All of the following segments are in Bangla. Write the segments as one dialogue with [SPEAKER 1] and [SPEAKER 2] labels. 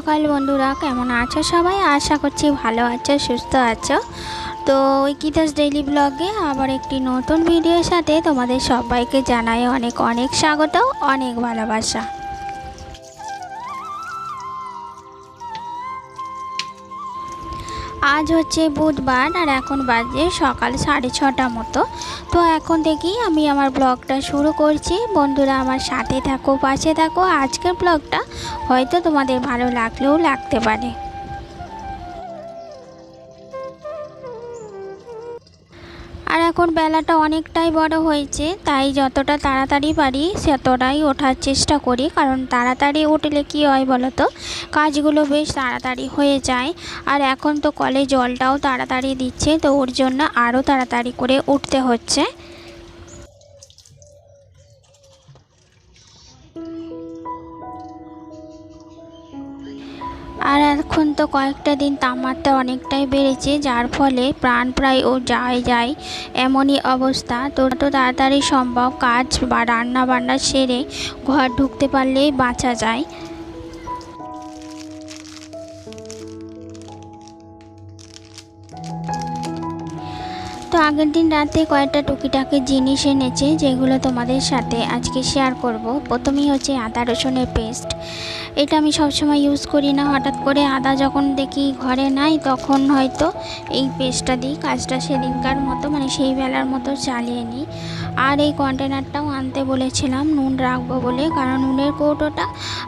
[SPEAKER 1] সকাল বন্ধুরা, কেমন আছো সবাই? আশা করছি ভালো আছো, সুস্থ আছো। তো ঐকিতাস ডেইলি ব্লগে আবার একটি নতুন ভিডিওর সাথে তোমাদের সবাইকে জানাই অনেক অনেক স্বাগত, অনেক ভালোবাসা। আজ হচ্ছে বুধবার আর এখন বাজে সকাল 6:30 মতো। তো এখন থেকেই আমি আমার ব্লগটা শুরু করছি। বন্ধুরা আমার সাথে থাকো, পাশে থাকো। আজকের ব্লগটা হয়তো তোমাদের ভালো লাগলেও লাগতে পারে। আর এখন বেলাটা অনেকটাই বড় হয়েছে, তাই যতটা তাড়াতাড়ি পারি ততটাই ওঠার চেষ্টা করি। কারণ তাড়াতাড়ি উঠলে কি হয় বলো তো, কাজগুলো বেশ তাড়াতাড়ি হয়ে যায়। আর এখন তো কলে জলটাও তাড়াতাড়ি দিচ্ছে, তো ওর জন্য আরও তাড়াতাড়ি করে উঠতে হচ্ছে। আর এখন তো কয়েকটা দিন তাপমাত্রা অনেকটাই বেড়েছে, যার ফলে প্রাণ প্রায় ও যায় এমনই অবস্থা। তো তাড়াতাড়ি সম্ভব কাজ বা রান্না বান্না সেরে ঘর ঢুকতে পারলেই বাঁচা যায়। তো আগের দিন রাতে কয়েকটা টুকিটাকি জিনিস এনেছে, যেগুলো তোমাদের সাথে আজকে শেয়ার করব। প্রথমেই হচ্ছে আদা রসুনের পেস্ট। এটা আমি সবসময় ইউজ করি না, হঠাৎ করে আদা যখন দেখি ঘরে নাই তখন হয়তো এই পেস্টটা দিই। কাজটা সেদিনকার মতো মানে সেই বেলার মতো চালিয়ে নিই। আর এই কন্টেনারটাও আনতে বলেছিলাম নুন রাখবো বলে, কারণ নুনের কৌটোটা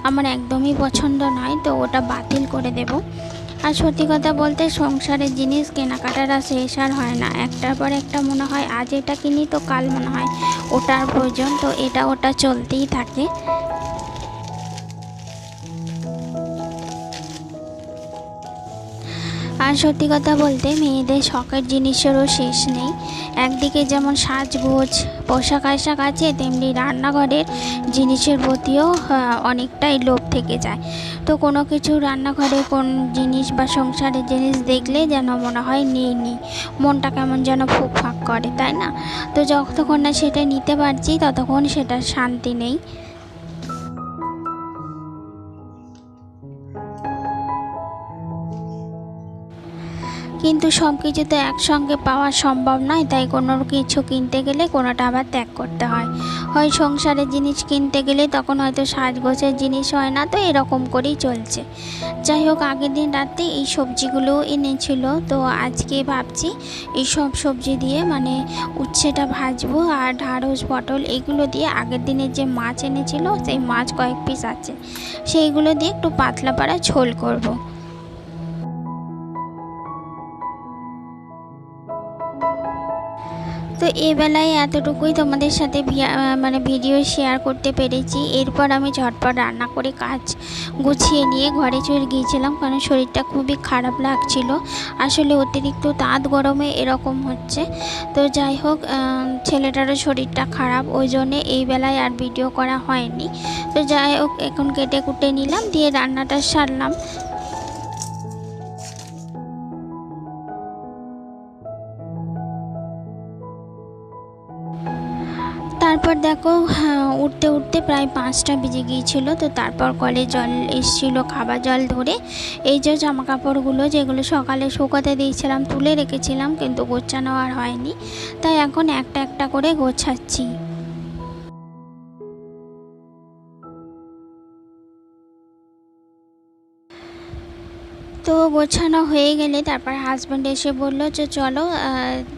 [SPEAKER 1] আমার একদমই পছন্দ নয়, তো ওটা বাতিল করে দেব। আর সত্যি কথা বলতে সংসারের জিনিস কেনাকাটার আর শেষ আর হয় না, একটার পর একটা মনে হয় আজ এটা কিনি তো কাল মনে হয় ওটার প্রয়োজন, তো এটা ওটা চলতেই থাকে। আর সত্যি কথা বলতে মেয়েদের শখের জিনিসেরও শেষ নেই। একদিকে যেমন সাজগোজ পোশাক আশাক আছে, তেমনি রান্নাঘরের জিনিসের প্রতিও অনেকটাই লোভ থেকে যায়। তো কোনো কিছু রান্নাঘরে কোন জিনিস বা সংসারের জিনিস দেখলে যেন মনে হয় নিই, মনটা কেমন যেন ফুক ফাঁক করে, তাই না? তো যতক্ষণ না সেটা নিতে পারছি ততক্ষণ সেটা শান্তি নেই। কিন্তু সব কিছু তো একসঙ্গে পাওয়া সম্ভব নয়, তাই কোনো কিছু কিনতে গেলে কোনোটা আবার ত্যাগ করতে হয়। হয় সংসারের জিনিস কিনতে গেলে তখন হয়তো সাজগোজের জিনিস হয় না, তো এরকম করেই চলছে। যাই হোক, আগের দিন রাতে এই সবজিগুলো এনেছিল, তো আজকে ভাবছি এই সব সবজি দিয়ে মানে উচ্ছেটা ভাজবো। আর ঢ্যাঁড়স পটল এগুলো দিয়ে আগের দিনের যে মাছ এনেছিল সেই মাছ কয়েক পিস আছে, সেইগুলো দিয়ে একটু পাতলা পাড়া ঝোল করব। তো এবেলায় এতটুকুই তোমাদের সাথে মানে ভিডিও শেয়ার করতে পেরেছি। এরপর আমি ঝটপট রান্না করে কাজ গুছিয়ে নিয়ে ঘরে চলে গিয়েছিলাম, কারণ শরীরটা খুবই খারাপ লাগছিল। আসলে অতিরিক্ত তাঁত গরমে এরকম হচ্ছে। তো যাই হোক, ছেলেটারও শরীরটা খারাপ, ওই জন্যে এই বেলায় আর ভিডিও করা হয়নি। তো যাই হোক, এখন কেটে কুটে নিলাম, দিয়ে রান্নাটা সারলাম। তারপর দেখো, উঠতে উঠতে প্রায় 5টা বেজে গিয়েছিল। তো তারপর কলে জল এসেছিল, খাবার জল ধরে এই যে জামা কাপড়গুলো যেগুলো সকালে শুকাতে দিয়েছিলাম তুলে রেখেছিলাম, কিন্তু গোছানো আর হয়নি, তাই এখন একটা একটা করে গোছাচ্ছি। তো গোছানো হয়ে গেলে তারপর হাজব্যান্ড এসে বলল যে চলো,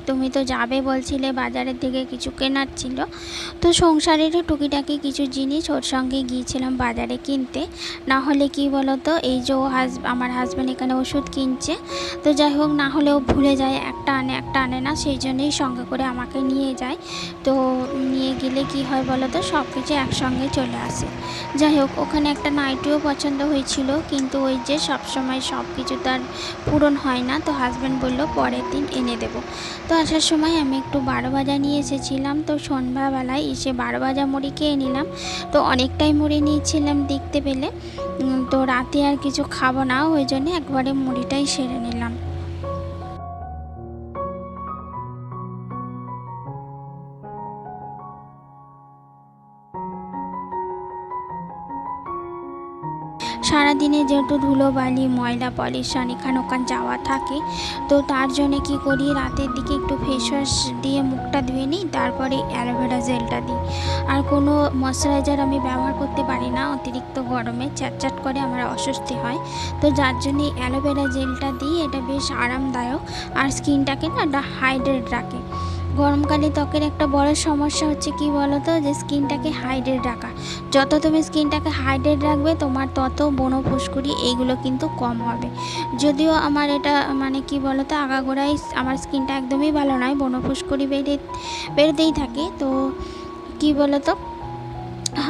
[SPEAKER 1] তুমি তো যাবে বলছিলে বাজারের দিকে, কিছু কেনার ছিল। তো সংসারেরও টুকিটাকি কিছু জিনিস ওর সঙ্গে গিয়েছিলাম বাজারে কিনতে। না হলে কি বলো তো, এই যে আমার হাজব্যান্ড এখানে ওষুধ কিনছে, তো যাই হোক না হলেও ভুলে যায়, একটা আনে একটা আনে না, সেই জন্যই সঙ্গে করে আমাকে নিয়ে যায়। তো নিয়ে গেলে কি হয় বলো তো, সব কিছু একসঙ্গে চলে আসে। যাই হোক, ওখানে একটা নাইটিও পছন্দ হয়েছিল, কিন্তু ওই যে সবসময় সব কিছু তার পূরণ হয় না, তো হাজব্যান্ড বললো পরের দিন এনে দেব। তো আসার সময় আমি একটু 12 ভাজা নিয়ে এসেছিলাম, তো সন্ধ্যাবেলায় এসে 12 ভাজা মুড়ি খেয়ে নিলাম। তো অনেকটাই মুড়ি নিয়েছিলাম দেখতে পেলে। তো রাতে আর কিছু খাবো না, ওই জন্য একবারে মুড়িটাই সেরে নিলাম। সারাদিনে যেহেতু ধুলোবালি ময়লা পলিউশন এখান ওখান যাওয়া থাকে, তো তার জন্যে কী করি, রাতের দিকে একটু ফেস ওয়াশ দিয়ে মুখটা ধুয়ে নিই, তারপরে অ্যালোভেরা জেলটা দিই। আর কোনো ময়শ্চারাইজার আমি ব্যবহার করতে পারি না, অতিরিক্ত গরমে চ্যাটচ্যাট করে আমার অস্বস্তি হয়। তো যার জন্যে অ্যালোভেরা জেলটা দিই, এটা বেশ আরামদায়ক আর স্কিনটাকে না এটা হাইড্রেট রাখে। গরমকালে ত্বকের একটা বড় সমস্যা হচ্ছে কি বলো তো, যে স্কিনটাকে হাইড্রেট রাখা। যত তুমি স্কিনটাকে হাইড্রেট রাখবে তোমার তত ব্রণ ফুসকুড়ি এইগুলো কিন্তু কম হবে। যদিও আমার এটা মানে কি বলো তো, আগাগোড়াই আমার স্কিনটা একদমই ভালো নয়, ব্রণ ফুসকুড়ি বেরোতেই থাকে। তো কি বলো তো,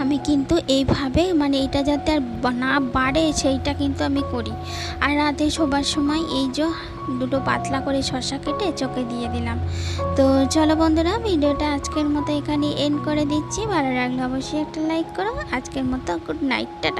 [SPEAKER 1] আমি কিন্তু এইভাবে মানে এটা যাতে আর না বাড়ে সেইটা কিন্তু আমি করি। আর রাতে শোবার সময় এই যে দুটো পাতলা করে শসা কেটে চোখে দিয়ে দিলাম। তো চলো বন্ধুরা, ভিডিওটা আজকের মতো এখানে এন্ড করে দিচ্ছি। ভালো লাগলে অবশ্যই একটা লাইক করো। আজকের মতো গুড নাইট, টাটা।